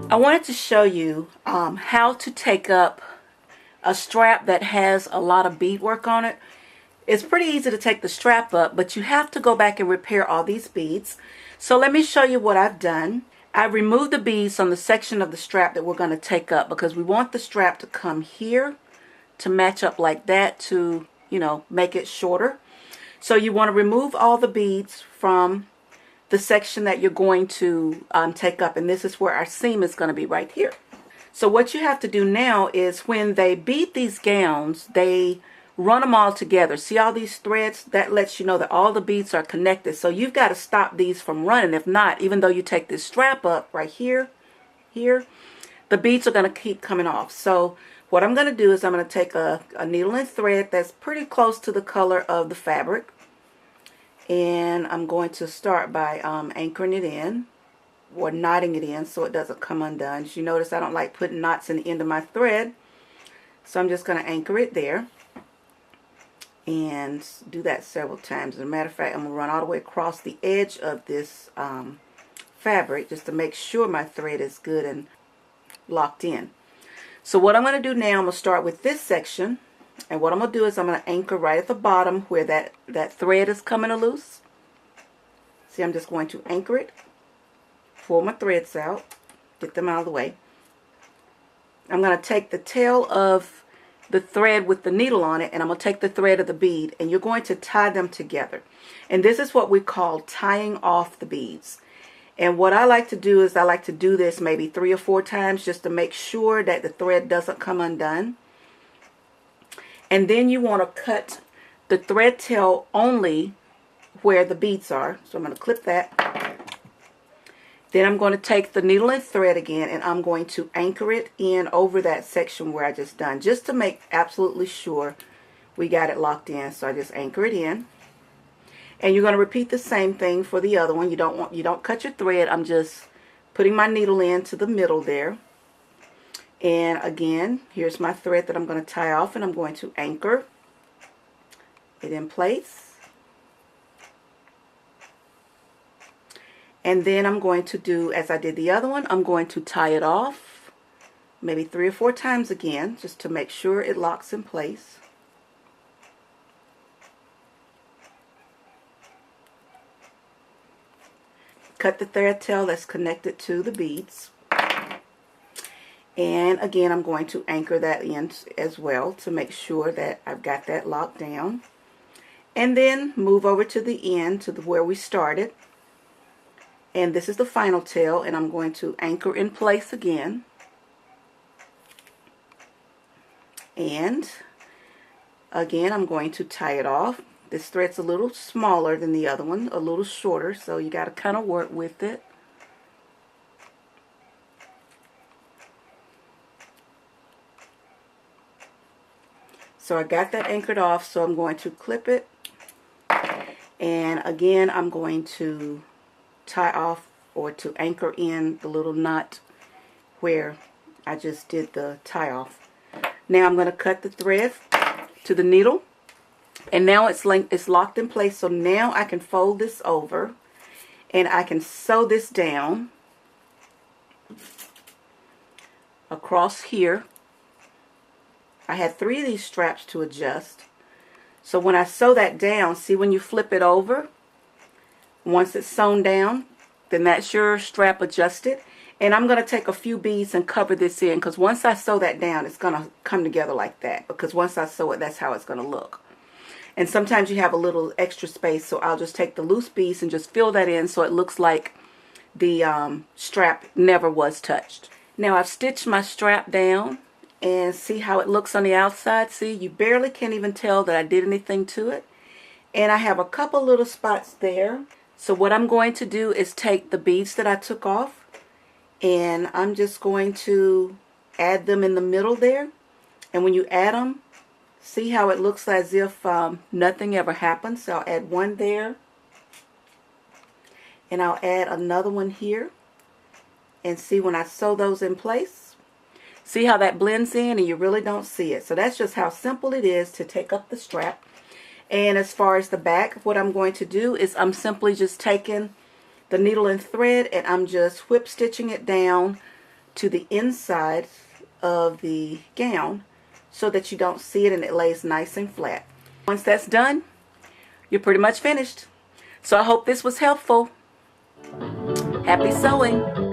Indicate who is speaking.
Speaker 1: I wanted to show you how to take up a strap that has a lot of beadwork on it. It's pretty easy to take the strap up, but you have to go back and repair all these beads. So let me show you what I've done. I removed the beads on the section of the strap that we're going to take up because we want the strap to come here to match up like that to, make it shorter. So you want to remove all the beads from the section that you're going to take up, and this is where our seam is going to be right here. So what you have to do now is when they bead these gowns, they run them all together. See all these threads? That lets you know that all the beads are connected. So you've got to stop these from running. If not, even though you take this strap up right here, the beads are going to keep coming off. So what I'm going to do is I'm going to take a needle and thread that's pretty close to the color of the fabric. And I'm going to start by anchoring it in or knotting it in so it doesn't come undone. As you notice, I don't like putting knots in the end of my thread. So I'm just going to anchor it there and do that several times. As a matter of fact, I'm going to run all the way across the edge of this fabric just to make sure my thread is good and locked in. So what I'm going to do now, I'm going to start with this section. And what I'm going to do is I'm going to anchor right at the bottom where that thread is coming loose. See, I'm just going to anchor it, pull my threads out, get them out of the way. I'm going to take the tail of the thread with the needle on it, and I'm going to take the thread of the bead, and you're going to tie them together. And this is what we call tying off the beads. And what I like to do is I like to do this maybe 3 or 4 times just to make sure that the thread doesn't come undone. And then you want to cut the thread tail only where the beads are. So I'm going to clip that. Then I'm going to take the needle and thread again, and I'm going to anchor it in over that section where I just done, just to make absolutely sure we got it locked in. So I just anchor it in. And you're going to repeat the same thing for the other one. You don't cut your thread. I'm just putting my needle into the middle there. And again, here's my thread that I'm going to tie off, and I'm going to anchor it in place. And then I'm going to do, as I did the other one, I'm going to tie it off maybe 3 or 4 times again, just to make sure it locks in place. Cut the thread tail that's connected to the beads. And again, I'm going to anchor that in as well to make sure that I've got that locked down. And then move over to the end, to where we started. And this is the final tail, and I'm going to anchor in place again. And again, I'm going to tie it off. This thread's a little smaller than the other one, a little shorter, so you got to kind of work with it. So I got that anchored off, so I'm going to clip it. And again, I'm going to tie off or to anchor in the little knot where I just did the tie off. Now I'm going to cut the thread to the needle. And now it's locked in place, so now I can fold this over and I can sew this down across here. I had 3 of these straps to adjust. So when I sew that down, see when you flip it over, once it's sewn down, then that's your strap adjusted. And I'm going to take a few beads and cover this in, because once I sew that down, it's going to come together like that. Because once I sew it, that's how it's going to look. And sometimes you have a little extra space, so I'll just take the loose beads and just fill that in so it looks like the strap never was touched. Now I've stitched my strap down, and see how it looks on the outside. See, you barely can't even tell that I did anything to it. And I have a couple little spots there. So what I'm going to do is take the beads that I took off, and I'm just going to add them in the middle there. And when you add them, see how it looks as if nothing ever happened. So I'll add one there, and I'll add another one here. And see, when I sew those in place, see how that blends in and you really don't see it. So that's just how simple it is to take up the strap. And as far as the back, what I'm going to do is I'm simply just taking the needle and thread and I'm just whip stitching it down to the inside of the gown so that you don't see it and it lays nice and flat. Once that's done, you're pretty much finished. So I hope this was helpful. Happy sewing!